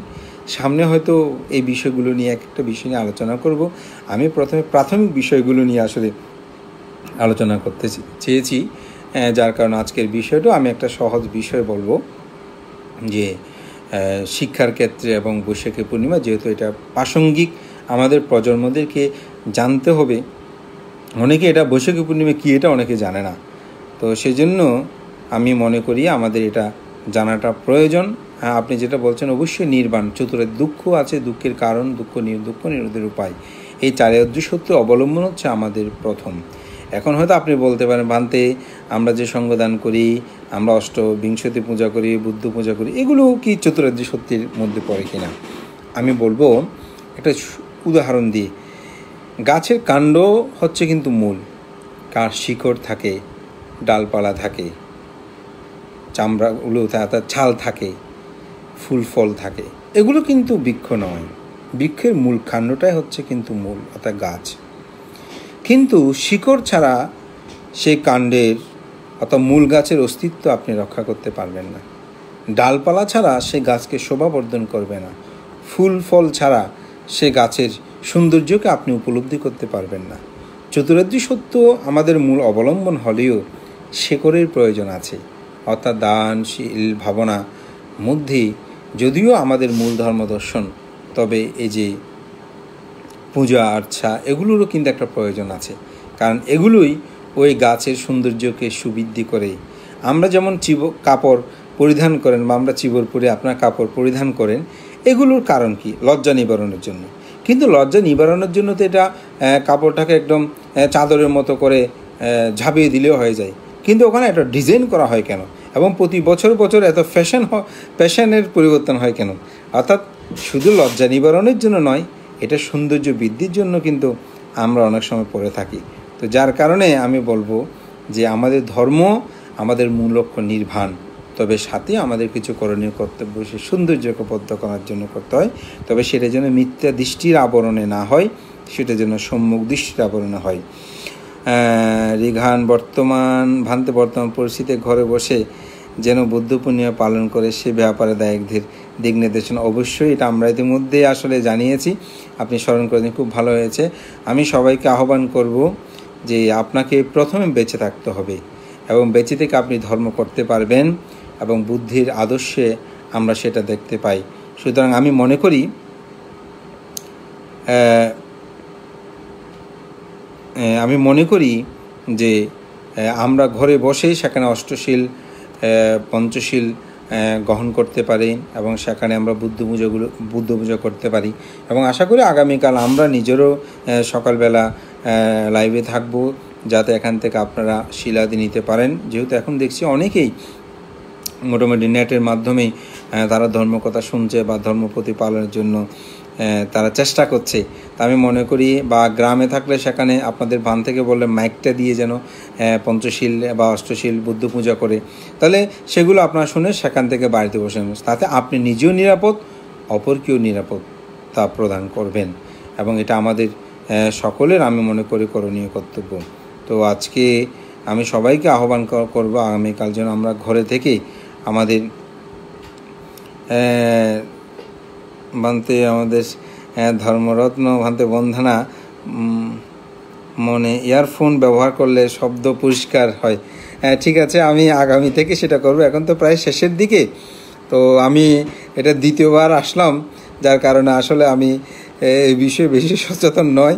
সামনে হয়তো এই বিষয়গুলো নিয়ে একটা বিষয় নিয়ে আলোচনা করব। আমি প্রথমে প্রাথমিক বিষয়গুলো নিয়ে আসলে আলোচনা করতে চেয়েছি, যার কারণে আজকের বিষয়টা আমি একটা সহজ বিষয় বলবো, যে শিক্ষার ক্ষেত্রে এবং বৈশাখী পূর্ণিমা, যেহেতু এটা প্রাসঙ্গিক, আমাদের প্রজন্মদেরকে জানতে হবে। অনেকে এটা বৈশাখী পূর্ণিমা কী, এটা অনেকে জানে না। তো সেজন্য আমি মনে করি আমাদের এটা জানাটা প্রয়োজন। হ্যাঁ, আপনি যেটা বলছেন অবশ্যই নির্বাণ, চতুর্থ দুঃখ আছে, দুঃখের কারণ, দুঃখ নিরোধের উপায়, এই চারিত্র্য সত্য অবলম্বন হচ্ছে আমাদের প্রথম। এখন হয়তো আপনি বলতে পারেন, ভান্তে আমরা যে সঙ্গদান করি, আমরা বিংশতি পূজা করি, বুদ্ধ পূজা করি, এগুলো কি চতুরার্য সত্যের মধ্যে পড়ে কিনা? আমি বলবো একটা উদাহরণ দিয়ে, গাছের কাণ্ড হচ্ছে কিন্তু মূল, কার শিকড় থাকে, ডালপালা থাকে, চামড়াগুলো তার ছাল থাকে, ফুল ফল থাকে, এগুলো কিন্তু বৃক্ষ নয়। বৃক্ষের মূল কাণ্ডটাই হচ্ছে কিন্তু মূল, অর্থাৎ গাছ। কিন্তু শিকড় ছাড়া সেই কাণ্ডের অর্থাৎ মূল গাছের অস্তিত্ব আপনি রক্ষা করতে পারবেন না। ডালপালা ছাড়া সে গাছকে শোভাবর্ধন করবে না। ফুল ফল ছাড়া সে গাছের সৌন্দর্যকে আপনি উপলব্ধি করতে পারবেন না। চতুরার্য সত্য আমাদের মূল অবলম্বন হলেও শেকড়ের প্রয়োজন আছে, অর্থাৎ দানশীল ভাবনা মধ্যে যদিও আমাদের মূল ধর্ম দর্শন, তবে এই যে পূজা আর্চা এগুলোরও কিন্তু একটা প্রয়োজন আছে, কারণ এগুলোই ওই গাছের সৌন্দর্যকে সুবৃদ্ধি করে। আমরা যেমন কাপড় পরিধান করেন, বা আমরা চিবর পরে আপনার কাপড় পরিধান করেন, এগুলোর কারণ কি? লজ্জা নিবারণের জন্য। কিন্তু লজ্জা নিবারণের জন্য তো এটা কাপড়টাকে একদম চাদরের মতো করে ঝাঁপিয়ে দিলেও হয়ে যায়, কিন্তু ওখানে একটা ডিজাইন করা হয় কেন? এবং প্রতি বছর বছর এত ফ্যাশনের পরিবর্তন হয় কেন? অর্থাৎ শুধু লজ্জা নিবারণের জন্য নয়, এটা সৌন্দর্য বৃদ্ধির জন্য কিন্তু আমরা অনেক সময় পড়ে থাকি। তো যার কারণে আমি বলবো যে আমাদের ধর্ম, আমাদের মূল লক্ষ্য নির্বাণ, তবে সাথে আমাদের কিছু করণীয় কর্তব্য সে সৌন্দর্যকে বদ্ধ করার জন্য করতে হয়। তবে সেটা যেন মিথ্যা দৃষ্টির আবরণে না হয়, সেটা যেন সম্মুখ দৃষ্টির আবরণে হয়। রিঘান বর্তমান পরিস্থিতিতে ঘরে বসে যেন বুদ্ধ পূর্ণিমা পালন করে সে ব্যাপারে দায়কদের দিক নির্দেশনা। অবশ্যই এটা আমরা ইতিমধ্যে আসলে জানিয়েছি, আপনি স্মরণ করে দিন, খুব ভালো হয়েছে। আমি সবাইকে আহ্বান করব যে আপনাকে প্রথমে বেঁচে থাকতে হবে, এবং বেঁচে থেকে আপনি ধর্ম করতে পারবেন, এবং বুদ্ধির আদর্শে আমরা সেটা দেখতে পাই। সুতরাং আমি মনে করি যে আমরা ঘরে বসেই সেখানে অষ্টশীল পঞ্চশীল গ্রহণ করতে পারি, এবং সেখানে আমরা বুদ্ধ পূজা করতে পারি। এবং আশা করি আগামীকাল আমরা নিজেরও সকালবেলা লাইভে থাকব, যাতে এখান থেকে আপনারা শিলাদি নিতে পারেন। যেহেতু এখন দেখছি অনেকেই মোটামুটি নেটের মাধ্যমেই তারা ধর্মকথা শুনছে বা ধর্ম প্রতিপালনের জন্য তারা চেষ্টা করছে। তা আমি মনে করি, বা গ্রামে থাকলে সেখানে আপনাদের ভান থেকে বললে মাইকটা দিয়ে যেন পঞ্চশীল বা অষ্টশীল বুদ্ধ পূজা করে, তাহলে সেগুলো আপনারা শুনে সেখান থেকে বাড়িতে বসে, তাতে আপনি নিজেও নিরাপদ, অপরকেও নিরাপত্তা প্রদান করবেন। এবং এটা আমাদের সকলের আমি মনে করি করণীয় কর্তব্য। তো আজকে আমি সবাইকে আহ্বান করব আগামীকাল যেন আমরা ঘরে থেকে আমাদের আমাদের ধর্মরত্ন বন্দনা মনে ইয়ারফোন ব্যবহার করলে শব্দ পরিষ্কার হয়। ঠিক আছে, আমি আগামী থেকে সেটা করব। এখন তো প্রায় শেষের দিকে, তো আমি এটা দ্বিতীয়বার আসলাম, যার কারণে আসলে আমি এই বিষয়ে বেশি সচেতন নয়,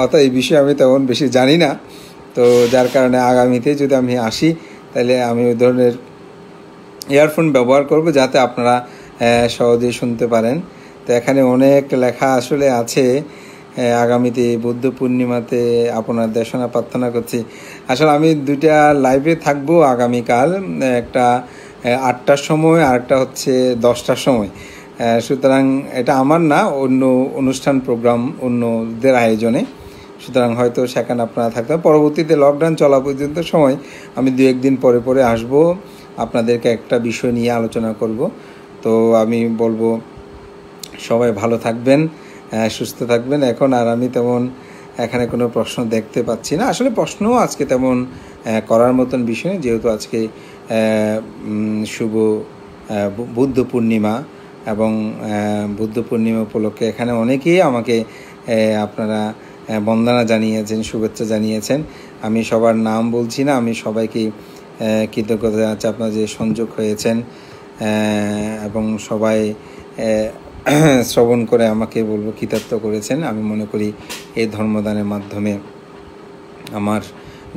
অর্থাৎ এই বিষয়ে আমি তেমন বেশি জানি না। তো যার কারণে আগামীতে যদি আমি আসি, তাহলে আমি ওই ধরনের ইয়ারফোন ব্যবহার করব, যাতে আপনারা সহজেই শুনতে পারেন। তো এখানে অনেক লেখা আসলে আছে, আগামীতে বুদ্ধ পূর্ণিমাতে আপনার দেশনা প্রার্থনা করছি। আসলে আমি দুইটা লাইভে থাকবো আগামীকাল, একটা 8টার সময় আর একটা হচ্ছে 10টার সময়। সুতরাং এটা আমার না, অন্য অনুষ্ঠান প্রোগ্রাম অন্যদের আয়োজনে। সুতরাং হয়তো সেখানে আপনারা থাকতে, পরবর্তীতে লকডাউন চলা পর্যন্ত সময় আমি 2-1 দিন পরে আসবো, আপনাদেরকে একটা বিষয় নিয়ে আলোচনা করব। তো আমি বলবো সবাই ভালো থাকবেন, সুস্থ থাকবেন। এখন আর আমি তেমন এখানে কোনো প্রশ্ন দেখতে পাচ্ছি না। আসলে প্রশ্নও আজকে তেমন করার মতন বিষয়, যেহেতু আজকে শুভ বুদ্ধ পূর্ণিমা, এবং বুদ্ধ পূর্ণিমা উপলক্ষে এখানে অনেকেই আমাকে আপনারা বন্দনা জানিয়েছেন, শুভেচ্ছা জানিয়েছেন। আমি সবার নাম বলছি না, আমি সবাইকে কৃতজ্ঞতা জানাচ্ছি আপনারা যে সংযোগ হয়েছেন, এবং সবাই শ্রবণ করে আমাকে বলবো কৃতার্থ করেছেন। আমি মনে করি এই ধর্মদানের মাধ্যমে আমার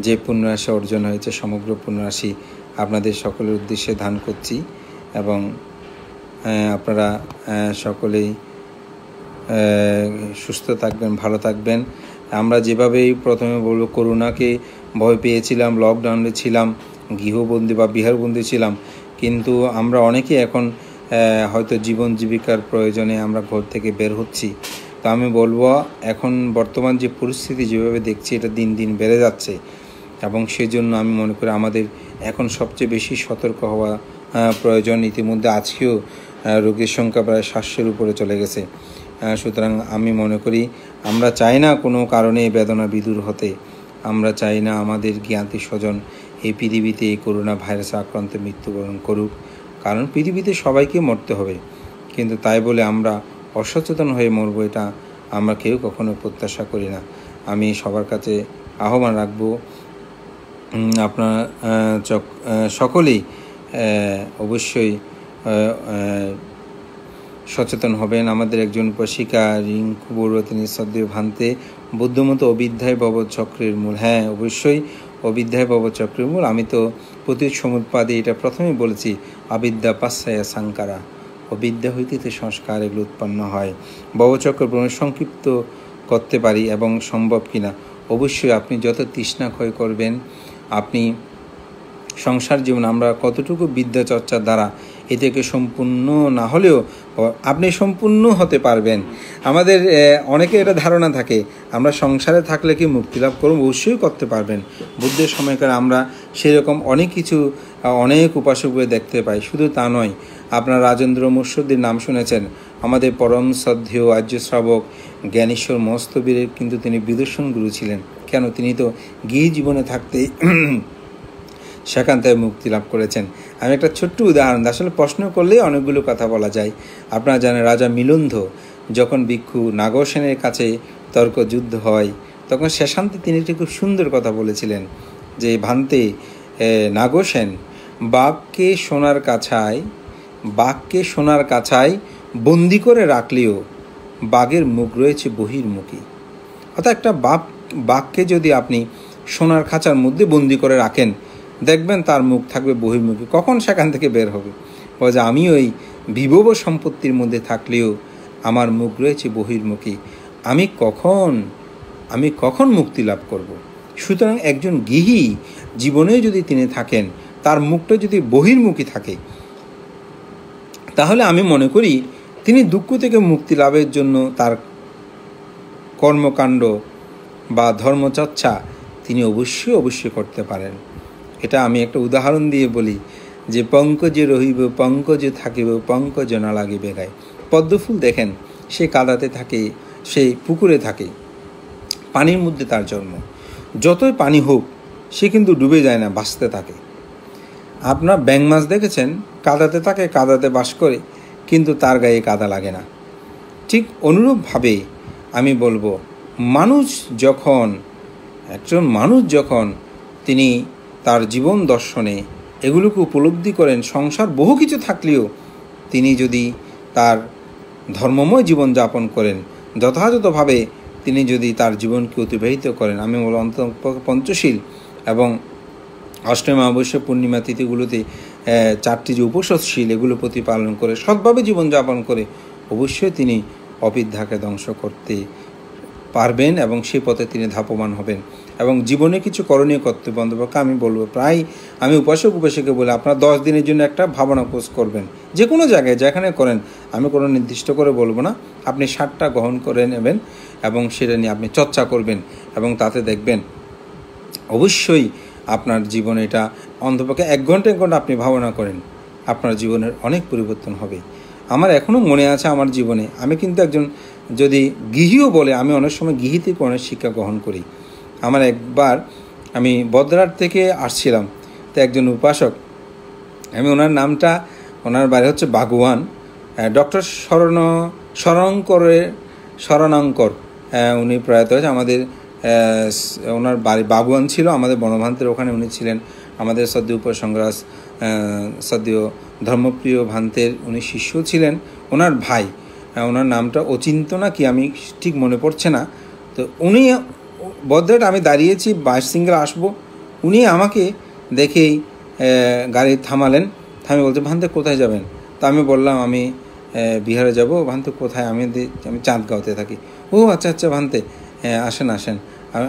যে পুণ্যরাশি অর্জন হয়েছে, সমগ্র পুণ্যরাশি আপনাদের সকলের উদ্দেশ্যে দান করছি। এবং আপনারা সকলেই সুস্থ থাকবেন, ভালো থাকবেন। আমরা যেভাবেই প্রথমে বলবো করোনাকে ভয় পেয়েছিলাম, লকডাউনে ছিলাম, গৃহবন্দী বা বিহারবন্দী ছিলাম, কিন্তু আমরা অনেকে এখন হয়তো জীবন জীবিকার প্রয়োজনে আমরা ঘর থেকে বের হচ্ছি। তো আমি বলবো এখন বর্তমান যে পরিস্থিতি যেভাবে দেখছি এটা দিন দিন বেড়ে যাচ্ছে, এবং সেজন্য আমি মনে করি আমাদের এখন সবচেয়ে বেশি সতর্ক হওয়া প্রয়োজন। ইতিমধ্যে আজকেও রোগীর সংখ্যা প্রায় 700-এর উপরে চলে গেছে। সুতরাং আমি মনে করি আমরা চাই না কোনো কারণে বেদনা বিদূর হতে, আমরা চাই না আমাদের জ্ঞাতি স্বজন এই পৃথিবীতে এই করোনা ভাইরাসে আক্রান্তে মৃত্যুবরণ করুক, কারণ পৃথিবীতে সবাইকে মরতে হবে। কিন্তু তাই বলে আমরা অসচেতন হয়ে মরব, এটা আমরা কেউ কখনো প্রত্যাশা করি না। আমি সবার কাছে আহ্বান রাখবো, আপনারা সকলেই অবশ্যই সচেতন হবেন। আমাদের একজন উপাসিকা রিঙ্কু বড়ুয়া, তিনি শ্রদ্ধেয় ভান্তে বুদ্ধমত অবিদ্যায় ভবচক্রের মূল। হ্যাঁ, অবশ্যই অবিদ্যায় ভবচক্রের মূল। আমি তো প্রতি সমুৎপাদে এটা প্রথমেই বলেছি, অবিদ্যা পাশ্চায়া সাংকারা, অবিদ্যা হইতে সংস্কার এগুলো উৎপন্ন হয়। ভবচক্র সংক্ষিপ্ত করতে পারি এবং সম্ভব কিনা, অবশ্যই আপনি যত তৃষ্ণা ক্ষয় করবেন, আপনি সংসার জীবন আমরা কতটুকু বিদ্যা চর্চার দ্বারা এ থেকে সম্পূর্ণ না হলেও আপনি সম্পূর্ণ হতে পারবেন। আমাদের অনেকে এটা ধারণা থাকে আমরা সংসারে থাকলে কি মুক্তি লাভ করব, অবশ্যই করতে পারবেন। বুদ্ধের সময়কার আমরা সেরকম অনেক কিছু অনেক উপাসককে দেখতে পাই। শুধু তা নয়, আপনার রাজেন্দ্র মুর্শিদের নাম শুনেছেন, আমাদের পরম শ্রদ্ধেয় আর্য শ্রাবক জ্ঞানেশ্বর মস্তবীরের কিন্তু তিনি বিদর্শন গুরু ছিলেন। কেন? তিনি তো গৃহ জীবনে থাকতেই সেখান থেকে মুক্তি লাভ করেছেন। আমি একটা ছোট্ট উদাহরণ, আসলে প্রশ্ন করলেই অনেকগুলো কথা বলা যায়। আপনারা জানেন রাজা মিলন্ধ যখন ভিক্ষু নাগসেনের কাছে তর্ক যুদ্ধ হয়, তখন শেষান্তে তিনি একটি খুব সুন্দর কথা বলেছিলেন যে, ভান্তে নাগসেন, বাঘকে সোনার কাছায় বন্দি করে রাখলেও বাঘের মুখ রয়েছে বহির্মুখী। অর্থাৎ একটা বাঘকে যদি আপনি সোনার খাঁচার মধ্যে বন্দি করে রাখেন, দেখবেন তার মুখ থাকবে বহির্মুখী। কখন সেখান থেকে বের হবে? বলে আমি ওই বিভব সম্পত্তির মধ্যে থাকলেও আমার মুখ রয়েছে বহির্মুখী, আমি কখন মুক্তি লাভ করব? সুতরাং একজন গৃহী জীবনে যদি তিনি থাকেন, তার মুখটা যদি বহির্মুখী থাকে, তাহলে আমি মনে করি তিনি দুঃখ থেকে মুক্তি লাভের জন্য তার কর্মকাণ্ড বা ধর্মচর্চা তিনি অবশ্যই করতে পারেন। এটা আমি একটা উদাহরণ দিয়ে বলি যে, পঙ্কজে রহিব পঙ্কজে থাকিব পঙ্কজ না লাগিবে গায়ে। পদ্মফুল দেখেন, সে কাদাতে থাকে, সে পুকুরে থাকে, পানির মধ্যে তার জন্ম। যতই পানি হোক সে কিন্তু ডুবে যায় না, বাঁচতে থাকে। আপনার ব্যাঙ মাছ দেখেছেন, কাদাতে থাকে, কাদাতে বাস করে, কিন্তু তার গায়ে কাদা লাগে না। ঠিক অনুরূপভাবে আমি বলবো, একজন মানুষ যখন তিনি তার জীবন দর্শনে এগুলোকে উপলব্ধি করেন, সংসার বহু কিছু থাকলেও তিনি যদি তার ধর্মময় জীবন যাপন করেন, যথাযথভাবে তিনি যদি তার জীবনকে অতিবাহিত করেন, আমি বলব পঞ্চশীল এবং অষ্টমী অমাবস্যা পূর্ণিমা তিথিগুলোতে 4টি যে উপোসশীল, এগুলো প্রতিপালন করে সৎভাবে জীবনযাপন করে অবশ্যই তিনি অবিদ্যাকে ধ্বংস করতে পারবেন এবং সেই পথে তিনি ধাপমান হবেন। এবং জীবনে কিছু করণীয় কর্তব্য অন্তপক্ষে আমি বলবো, প্রায় আমি উপাসকে বলি, আপনারা 10 দিনের জন্য একটা ভাবনা কোর্স করবেন, যে কোনো জায়গায় যেখানে করেন, আমি কোনো নির্দিষ্ট করে বলবো না, আপনি 7টা গ্রহণ করে নেবেন এবং সেটা নিয়ে আপনি চর্চা করবেন, এবং তাতে দেখবেন অবশ্যই আপনার জীবনে এটা অন্তপক্ষে 1 ঘন্টা আপনি ভাবনা করেন, আপনার জীবনের অনেক পরিবর্তন হবে। আমার এখনও মনে আছে আমার জীবনে, আমি কিন্তু একজন যদি গৃহীও বলে, আমি অনেক সময় গৃহী থেকে অনেক শিক্ষা গ্রহণ করি। আমার একবার আমি বদ্রাট থেকে আসছিলাম, তো একজন উপাসক, আমি ওনার বাড়ি হচ্ছে বাগুয়ান, ডক্টর শরণাঙ্কর, উনি প্রয়াত হয়েছে। আমাদের ওনার বাড়ি বাগুয়ান ছিল, আমাদের বনভান্তের ওখানে উনি ছিলেন। আমাদের সদ্য উপসংগ্রাস সদ্য ধর্মপ্রিয় ভান্তের উনি শিষ্য ছিলেন। ওনার ভাই, ওনার নামটা অচিন্ত না কি, আমি ঠিক মনে পড়ছে না। তো উনি বদ্রাট, আমি দাঁড়িয়েছি, 22 সিঙ্গেল আসবো, উনি আমাকে দেখেই গাড়ি আমি বলছি ভান্তে কোথায় যাবেন? তো আমি বললাম আমি বিহারে যাব। ভান্তে কোথায়? আমি চাঁদগাঁওতে থাকি। ও আচ্ছা আচ্ছা ভান্তে, আসেন আসেন।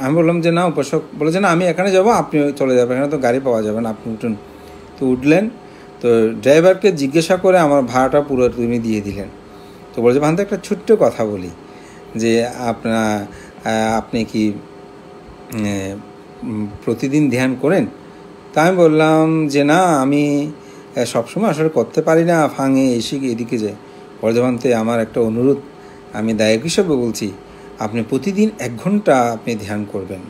আমি বললাম যে না উপাসক, বলে যে না আমি এখানে যাব, আপনি চলে যাবেন, এখানে তো গাড়ি পাওয়া যাবে না, আপনি উঠুন। তো উঠলেন। তো ড্রাইভারকে জিজ্ঞাসা করে আমার ভাড়াটা পুরো তিনি দিয়ে দিলেন। তো বলছে ভান্তে একটা ছোট্ট কথা বলি, যে আপনি কি প্রতিদিন ধ্যান করেন? তা আমি বললাম যে না, আমি সবসময় আসলে করতে পারি না, ফাঙে এসে এদিকে যাই। বর্ধমানতে আমার একটা অনুরোধ, আমি দায়ক হিসেবে বলছি, আপনি প্রতিদিন 1 ঘন্টা আপনি ধ্যান করবেন।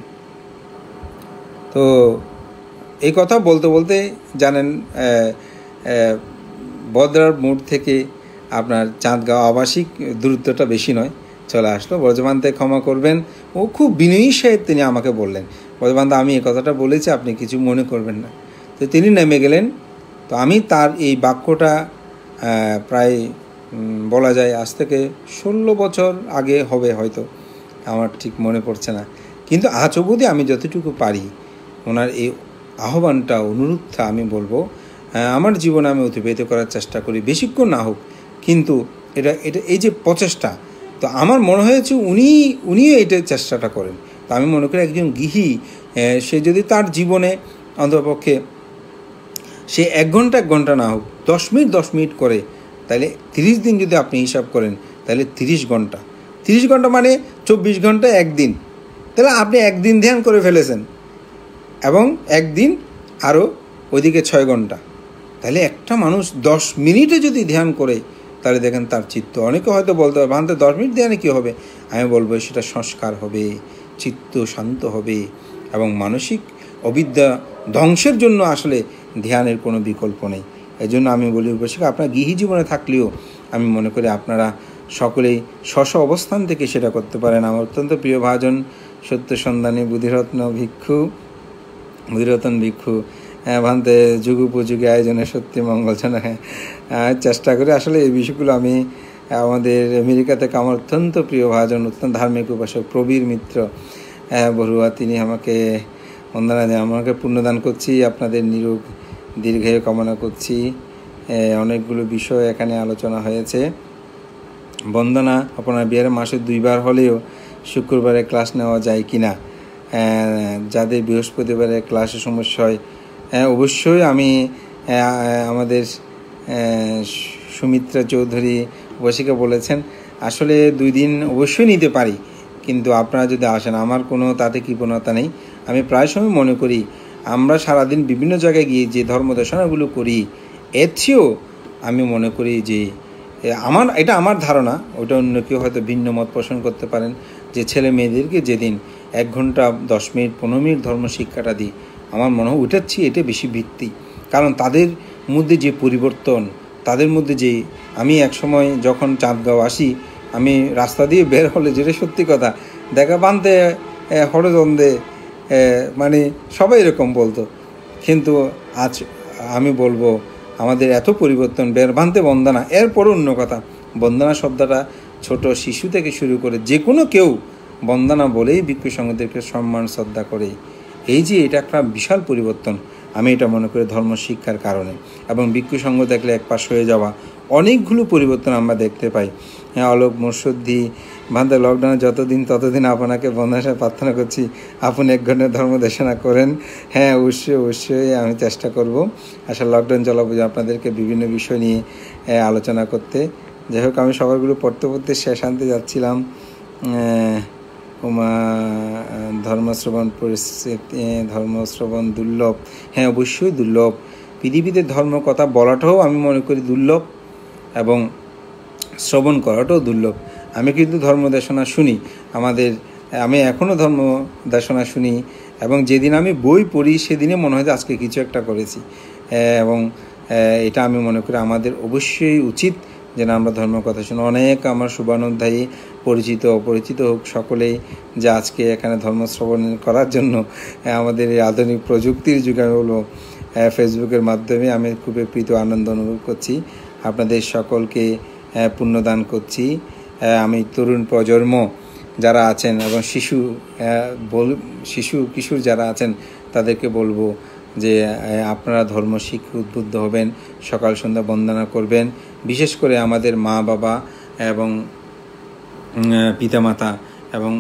তো এই কথা বলতে বলতে জানেন বদরার মোড় থেকে আপনার চাঁদগাঁও আবাসিক দূরত্বটা বেশি নয়, চলে আসলো। বর্ধমানতে ক্ষমা করবেন, ও খুব বিনয়ী সাহেব তিনি আমাকে বললেন, বর্ধমানতে আমি এই কথাটা বলেছি, আপনি কিছু মনে করবেন না। তো তিনি নেমে গেলেন। তো আমি তার এই বাক্যটা প্রায় বলা যায় আজ থেকে 16 বছর আগে হবে হয়তো, আমার ঠিক মনে পড়ছে না, কিন্তু আজ অবধি আমি যতটুকু পারি ওনার এই আহ্বানটা, অনুরোধটা আমি বলবো আমার জীবনে আমি অতিবাহিত করার চেষ্টা করি, বেশিক্ষণ না হোক, কিন্তু এটা এই যে প্রচেষ্টা, তো আমার মনে হয়েছে উনিও এটা চেষ্টাটা করেন। তো আমি মনে করি একজন গৃহী সে যদি তার জীবনে অন্ততপক্ষে সে 1 ঘন্টা না হোক 10 মিনিট করে, তাহলে 30 দিন যদি আপনি হিসাব করেন, তাহলে 30 ঘন্টা মানে 24 ঘন্টা একদিন, তাহলে আপনি একদিন ধ্যান করে ফেলেছেন, এবং একদিন আরও ওইদিকে 6 ঘন্টা। তাহলে একটা মানুষ 10 মিনিটে যদি ধ্যান করে, তাহলে দেখেন তার চিত্ত, অনেকে হয়তো বলতে হবে ভান্তে 10 মিনিট ধ্যানে কী হবে? আমি বলবো সেটা সংস্কার হবে, চিত্ত শান্ত হবে, এবং মানসিক অবিদ্যা ধ্বংসের জন্য আসলে ধ্যানের কোনো বিকল্প নেই। এই জন্য আমি বলি উপাসক, আপনার গৃহী জীবনে থাকলেও আমি মনে করি আপনারা সকলেই স্ব অবস্থান থেকে সেটা করতে পারেন। আমার অত্যন্ত প্রিয় ভাজন সত্যসন্ধানী বুদ্ধিরত্ন ভিক্ষু ভান্তে যুগোপযোগী আয়োজনে সত্যি মঙ্গলজনক চেষ্টা করি। আসলে এই বিষয়গুলো আমি আমাদের আমেরিকা থেকে আমার অত্যন্ত প্রিয় ভাজন, অত্যন্ত ধার্মিক উপাসক প্রবীর মিত্র বড়ুয়া, তিনি আমাকে বন্দনা দেন, আমাকে পুণ্যদান করছি, আপনাদের নিরোগ দীর্ঘায়ু কামনা করছি। অনেকগুলো বিষয় এখানে আলোচনা হয়েছে। বন্দনা আপনার বিহারে মাসে 2 বার হলেও শুক্রবারে ক্লাস নেওয়া যায় কি না, যাদের বৃহস্পতিবারে ক্লাসে সমস্যা হয়, অবশ্যই আমি আমাদের সুমিত্রা চৌধুরী বসিকা বলেছেন, আসলে 2 দিন অবশ্যই নিতে পারি, কিন্তু আপনারা যদি আসেন আমার কোনো তাতে কৃপণতা নেই। আমি প্রায় সময় মনে করি আমরা সারাদিন বিভিন্ন জায়গায় গিয়ে যে ধর্মদর্শনাগুলো করি, এর চেয়েও আমি মনে করি যে এটা আমার ধারণা, ওটা অন্য কেউ হয়তো ভিন্ন মত পোষণ করতে পারেন, যে ছেলে মেয়েদেরকে যেদিন 1 ঘন্টা 10 মিনিট 15 মিনিট ধর্মশিক্ষাটা দিই, আমার মনে হয় ওটার চেয়ে এটা বেশি ভিত্তি। কারণ তাদের মধ্যে যে পরিবর্তন, তাদের মধ্যে যে, আমি এক সময় যখন চাঁদগাঁও আসি, আমি রাস্তা দিয়ে বের হলে, যেটা সত্যি কথা, দেখা বানতে হরদন্দে মানে সবাই এরকম বলতো, কিন্তু আজ আমি বলবো আমাদের এত পরিবর্তন, বের বানতে বন্দনা, এরপর অন্য কথা, বন্দনা শব্দটা ছোট শিশু থেকে শুরু করে যে কোনো কেউ বন্দনা বলেই ভিক্ষু সংঘদেরকে সম্মান শ্রদ্ধা করে। এই যে এটা একটা বিশাল পরিবর্তন, আমি এটা মনে করি ধর্ম শিক্ষার কারণে, এবং ভিক্ষু সংঘ দেখলে এক পাশ হয়ে যাওয়া অনেকগুলো পরিবর্তন আমরা দেখতে পাই। অলোক মুর্শিদি ভান্তে লকডাউনে যতদিন ততদিন আপনাকে বন্ধুদের প্রার্থনা করছি, আপনি 1 ঘন্টা ধর্ম দেশনা করেন। হ্যাঁ, অবশ্যই আমি চেষ্টা করব। আসলে লকডাউন চলাবো আপনাদেরকে বিভিন্ন বিষয় নিয়ে আলোচনা করতে। যাই হোক, আমি সবারগুলো পড়তে শেষ আনতে যাচ্ছিলাম। ধর্মশ্রবণ পরিস্থিতি, ধর্মশ্রবণ দুর্লভ। হ্যাঁ, অবশ্যই দুর্লভ। পৃথিবীতে ধর্ম কথা বলাটাও আমি মনে করি দুর্লভ, এবং শ্রবণ করাটাও দুর্লভ। আমি কিন্তু ধর্মদেশনা শুনি, আমি এখনও ধর্মদেশনা শুনি, এবং যেদিন আমি বই পড়ি সেদিনে মনে হয় যে আজকে কিছু একটা করেছি। এবং এটা আমি মনে করি আমাদের অবশ্যই উচিত যেন আমরা ধর্মের কথা শুনি। অনেক আমার শুভানুধ্যায়ী পরিচিত অপরিচিত হোক, সকলেই যে আজকে এখানে ধর্ম শ্রবণ করার জন্য আমাদের এই আধুনিক প্রযুক্তির যুগে হলো ফেসবুকের মাধ্যমে আমি খুবই প্রীত আনন্দ অনুভব করছি। আপনাদের সকলকে পুণ্যদান করছি। আমি তরুণ প্রজন্ম যারা আছেন এবং শিশু কিশোর যারা আছেন তাদেরকে বলবো যে আপনারা ধর্ম শিক্ষা উদ্বুদ্ধ হবেন, সকাল সন্ধ্যা বন্দনা করবেন। বিশেষ করে আমাদের মা বাবা এবং পিতামাতা এবং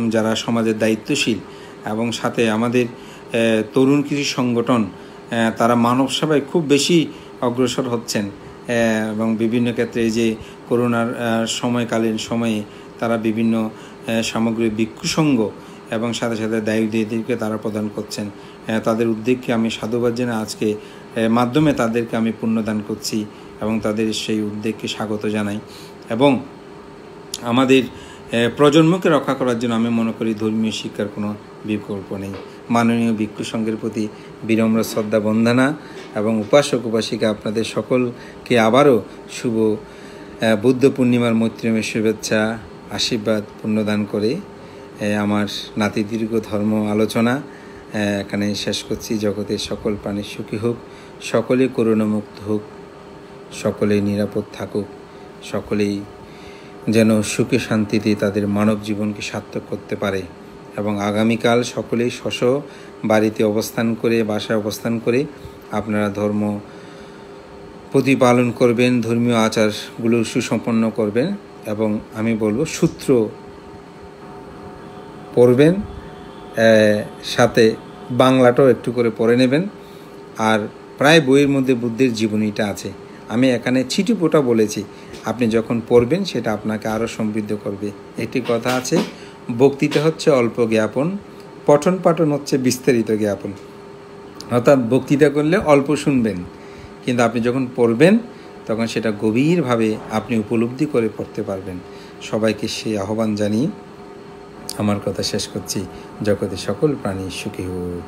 যারা সমাজের দায়িত্বশীল এবং সাথে আমাদের তরুণ কিছু সংগঠন, তারা মানব সেবায় খুব বেশি অগ্রসর হচ্ছেন এবং বিভিন্ন ক্ষেত্রে এই যে করোনার সময়কালীন সময়ে তারা বিভিন্ন সামগ্রিক ভিক্ষুসংঘ এবং সাথে সাথে দায়ীদেরকে তারা প্রদান করছেন। তাদের উদ্যোগকে আমি সাধুবাদ জানাই। আজকে মাধ্যমে তাদেরকে আমি পুণ্যদান করছি এবং তাদের সেই উদ্যোগকে স্বাগত জানাই। এবং আমাদের প্রজন্মকে রক্ষা করার জন্য আমি মনে করি ধর্মীয় শিক্ষার কোনো বিকল্প নেই। মাননীয় ভিক্ষু সংঘের প্রতি বিনম্র শ্রদ্ধা বন্দনা এবং উপাসক উপাসিকা আপনাদের সকলকে আবারও শুভ বুদ্ধ পূর্ণিমার মৈত্রীময় শুভেচ্ছা আশীর্বাদ পুণ্যদান করে আমার নাতিদীর্ঘ ধর্ম আলোচনা এখানে শেষ করছি। জগতের সকল প্রাণী সুখী হোক, সকলে করুণামুক্ত হোক, সকলেই নিরাপদ থাকুক, সকলেই যেন সুখে শান্তিতে তাদের মানব জীবনকে সার্থক করতে পারে। এবং আগামীকাল সকলেই স্ব বাড়িতে অবস্থান করে, বাসায় অবস্থান করে আপনারা ধর্ম প্রতিপালন করবেন, ধর্মীয় আচারগুলো সুসম্পন্ন করবেন। এবং আমি বলবো সূত্র পড়বেন, সাথে বাংলাটাও একটু করে পড়ে নেবেন। আর প্রায় বইয়ের মধ্যে বুদ্ধের জীবনীটা আছে। আমি এখানে ছিটিপোটা বলেছি, আপনি যখন পড়বেন সেটা আপনাকে আরও সমৃদ্ধ করবে। একটি কথা আছে, বক্তৃতা হচ্ছে অল্প জ্ঞাপন, পঠন পাঠন হচ্ছে বিস্তারিত জ্ঞাপন। অর্থাৎ বক্তৃতা করলে অল্প শুনবেন, কিন্তু আপনি যখন পড়বেন তখন সেটা গভীরভাবে আপনি উপলব্ধি করে পড়তে পারবেন। সবাইকে সেই আহ্বান জানিয়ে আমার কথা শেষ করছি। জগতে সকল প্রাণী সুখী হোক।